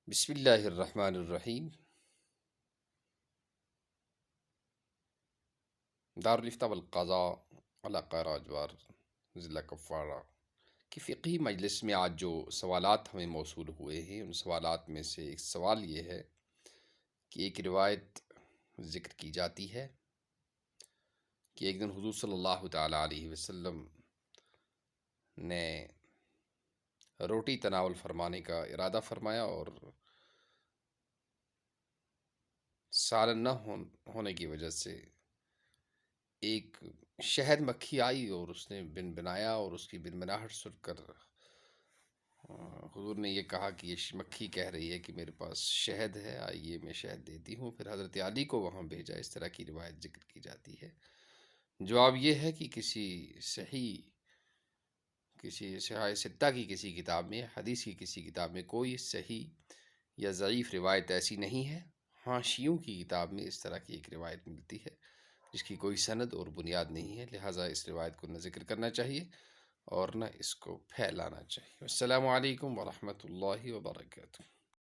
بسم اللہ الرحمن الرحیم۔ دارالفتہ والقضاء علاقہ راجوار، ضلع کپواڑہ کی فقہی مجلس میں آج جو سوالات ہمیں موصول ہوئے ہیں، ان سوالات میں سے ایک سوال یہ ہے کہ ایک روایت ذکر کی جاتی ہے کہ ایک دن حضور صلی اللہ تعالیٰ علیہ وسلم نے روٹی تناول فرمانے کا ارادہ فرمایا اور سالن نہ ہونے کی وجہ سے ایک شہد مکھی آئی اور اس نے بنایا، اور اس کی بنبناہٹ سن کر حضور نے یہ کہا کہ یہ مکھی کہہ رہی ہے کہ میرے پاس شہد ہے، آئیے میں شہد دیتی ہوں۔ پھر حضرت علی کو وہاں بھیجا، اس طرح کی روایت ذکر کی جاتی ہے۔ جواب یہ ہے کہ کسی صحیح ستہ کی کسی کتاب میں، حدیث کی کسی کتاب میں کوئی صحیح یا ضعیف روایت ایسی نہیں ہے۔ ہاں، شیعوں کی کتاب میں اس طرح کی ایک روایت ملتی ہے جس کی کوئی سند اور بنیاد نہیں ہے، لہٰذا اس روایت کو نہ ذکر کرنا چاہیے اور نہ اس کو پھیلانا چاہیے۔ السلام علیکم ورحمۃ اللہ وبرکاتہ۔